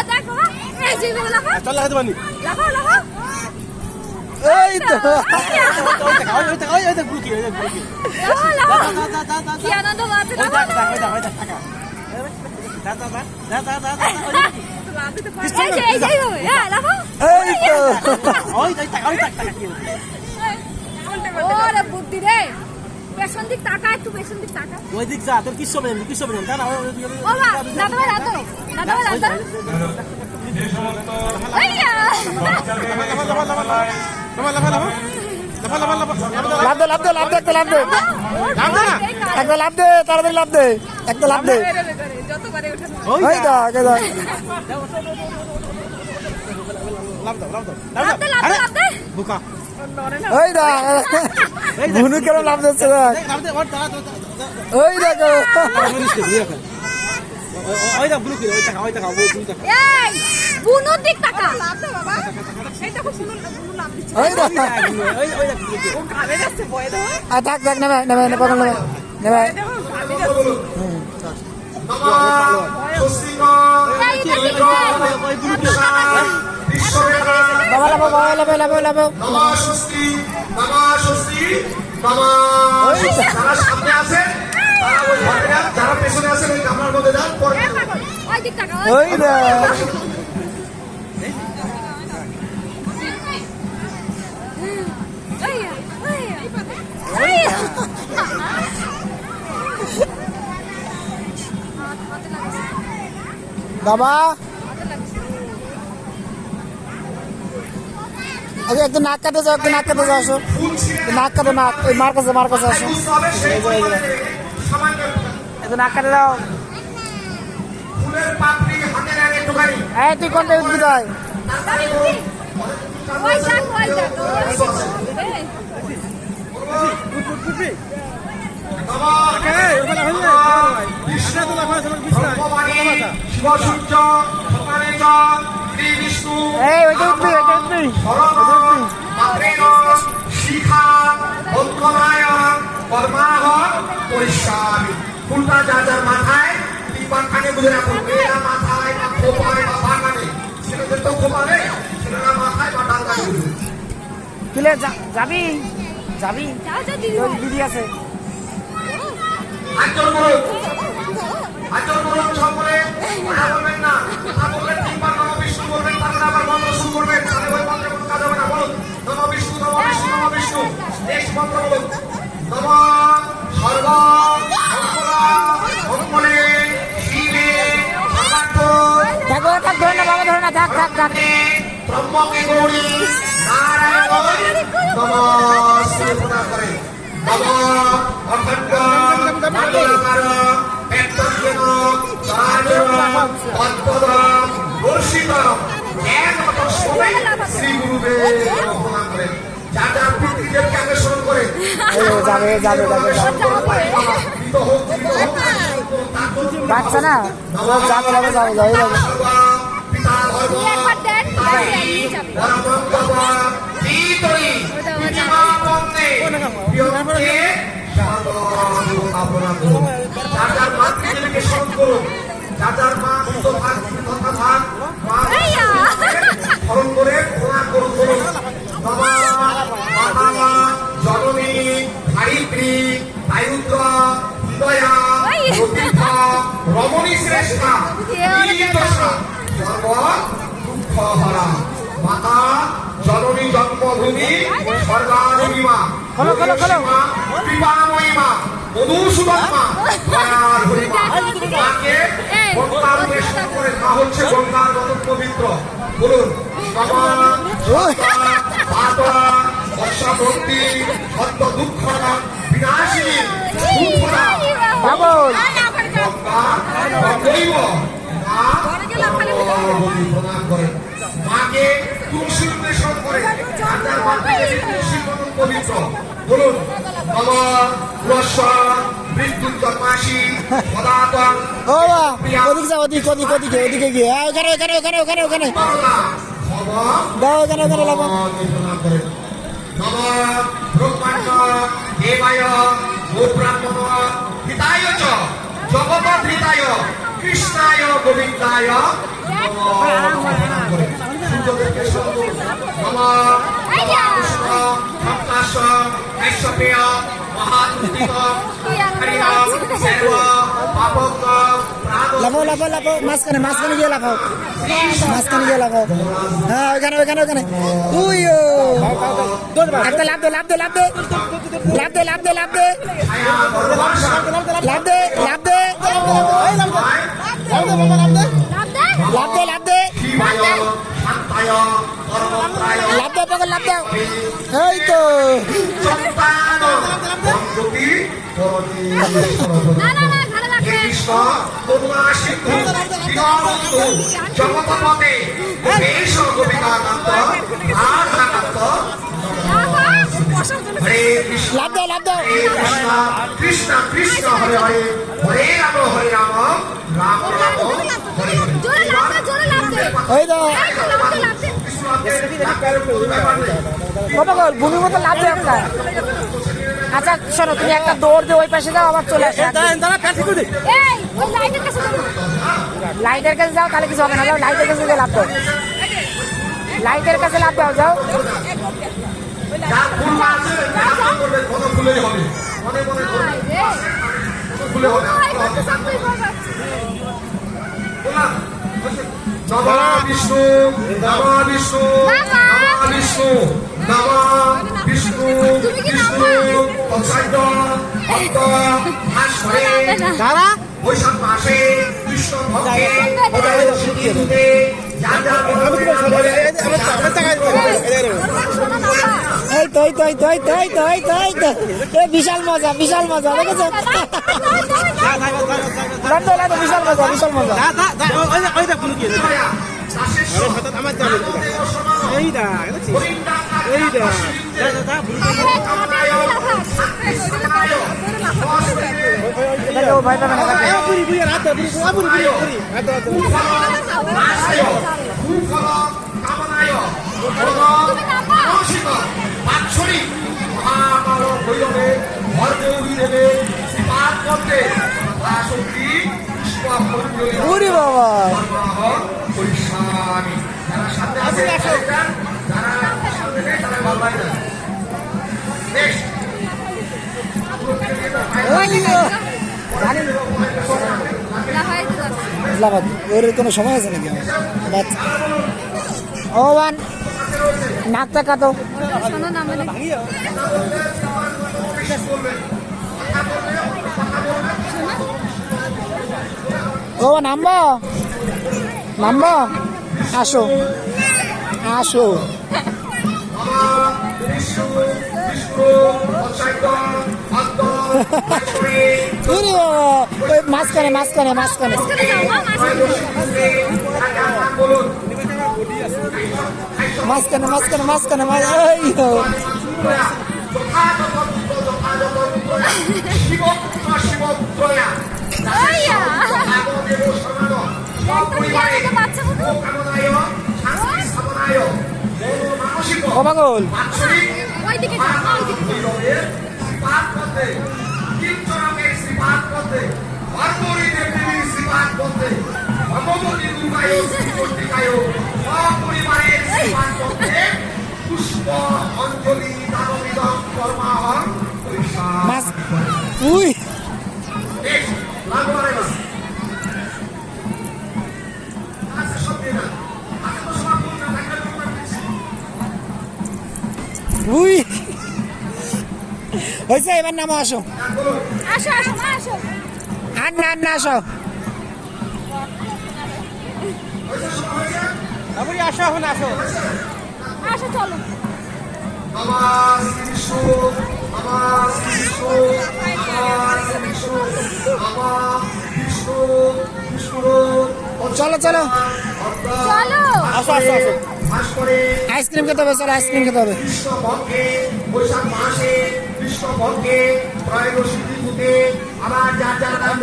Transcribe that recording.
দেখো এই যে লাফা চল লাগাতে পারি লাফা লাফা এই তো ওই দেখ বুকি কি আনন্দ পাচ্ছে না এই যে লাফা এই তো ওই টাকা ওরে বুদ্ধি রে পেছন দিক তাকা একটু পেছন দিক তাকা ওই দিক যা তোর কিচ্ছু বেরেন তা না ও মা দাদা ভাই দাদা আইয়া লাভ দে তাড়াতাড়ি লাভ দে একটা লাভ দে যতবারে ওঠে ওই দা লাভ দে বুকা ওই দা বুনু কেন লাভ দিচ্ছে ওই দেখো ওই দা ব্লু কি ওই টাকা এই বুনুর দিক তাকা লাভ দে বাবা এইটা খুব সুন্দর বুনু লাভ দিচ্ছে ওই দা ওই দা ব্লু কি ও ঘামে যাচ্ছে বয় দাও থাক নেবে পকড় নেবে বাবা লাভ যারা পেছনে আছেন ওই কামরার মধ্যে যান ওই দিক তাকা ওই দা বাবা আচ্ছা একটু নাক কাটে যাও আসো নাক ওই মার কাছে আসো একটু নাক কাটে যাও এই তুই কোনটা উঠবি তাই ওই যাক এই ওইটা উঠবি ফুলটা যার মাথায় তিনবার কানে বুঝে রাখুন মেয়েরা মাথায় বা খোপায় বা বাগানে ছেলেদের তো খোপাবে ছেলেরা মাথায় বা ডাল কানে বুঝে তুলে যাবি দিদি আছে আচরণ করুন সকলে কথা বলবেন না কথা বলবেন তিনবার নম বিষ্ণু বলবেন তারপরে আবার মন্ত্র শুরু করবেন তাহলে ওই মন্ত্রে কোনো কাজ হবে না বলুন নম বিষ্ণু নেক্সট মন্ত্র বলুন নম সর্ব মঙ্গলে শিবে সর্বার্থ থাক ধরে না বাবা ধরে না থাক ব্রহ্মকে গৌরী নারায়ণ নমস্তে প্রণাম করে নম অখণ্ড মণ্ডলাকার পেট্টঞ্জন চরাচর অদ্ভুতম দর্শিতম একমত সময় শ্রী গুরুদেব প্রণাম করেন যার পিতৃদেবকে আগে স্মরণ করেন যাবে বাচ্চা না যাবে পিতা ধর্ম একবার দেন নিয়ে যাবে যার মাতৃদেবকে স্মরণ করুন যার মা ভাগ স্মরণ করে প্রণাম করুন মাতা জননী ধারিত্রী দায়ুদ্র হৃদয়া রমণী শ্রেষ্ঠা সর্ব দুঃখ হরা মাতা জননী জন্মভূমি স্বর্গানুমা কৃপাময়ী মা মধুসূদন মা দয়ার হরিমা মাকে গঙ্গার বেশন করে মা হচ্ছে গঙ্গার মত পবিত্র বলুন বর্ষাভক্তি সত্য দুঃখ বিনাশিনী প্রদান করেন মাকে তুলসীর বেশন করে তুলসীর মতন পবিত্র বলুন মৃত্যুঞ্জয় মাসি সদাতন ওদিকে গিয়ে ওখানে দাও ওখানে লাগাও প্রদান করেন নম ব্রহ্মাণ্ড দেবায় গোব্রাহ্মণ হিতায় চ জগৎ হিতায় কৃষ্ণায় গোবিন্দ সূর্যায় সূর্যদেবকে স্মরণ নম কৃষ্ণ ভক্তাশ বৈষ্ণবেয় মহাতুতিক হরিনাম সর্ব পাপক লাফাও লাফাও লাফাও মাঝখানে গিয়ে লাফাও হ্যাঁ ওইখানে তুই একটা লাভ দে এই তো কৃষ্ণ করুণা সিন্ধু দিগন্ত জগৎপতে দেশ গোপিকাকান্ত রাধাকান্ত হরে কৃষ্ণ হরে কৃষ্ণ কৃষ্ণ হরে হরে হরে রাম রাম রাম হরে হরে ওই তো ভূমির মতো লাভ দে একটা। আচ্ছা শোনো, তুমি একটা দৌড় দিয়ে ওই পাশে যাও, আবার চলে আসে। লাইটের কাছে যাও, তাহলে কিছু হবে না। যাও লাইটের কাছে লাভ দাও, লাইটের কাছে লাভ দাও, যাও। নমঃ বিষ্ণু নমঃ বিষ্ণু নমঃ বিষ্ণু নমঃ বিষ্ণু বিষ্ণু অসাধ্য অন্ত আসরে দাঁড়া বৈশাখ মাসে কৃষ্ণ ভক্তে সিদ্ধিতে এই বিশাল মজা দেখেছো? বিশাল মজা ভাই পাবে না। ওরে বাবা, ওর কোনো সময় আছে নাকি? ও বান নাকটা কাটো। ও নামবো আসো ওই মাঝখানে পাগল পুষ্প অঞ্জলি দানবিদম কর্মাহং উই হয়েছে, এবার নামো, আসো আর না আসো চলো। আমার শিশু আমার শিশু আমার শিশু আমার বিষ্ণু বিষ্ণু চলো আইসক্রিম খেতে হবে, কৃষ্ণপক্ষে বৈশাখ মাসে কৃষ্ণপক্ষে ত্রয়োদশী তিথিতে আবার যার নাম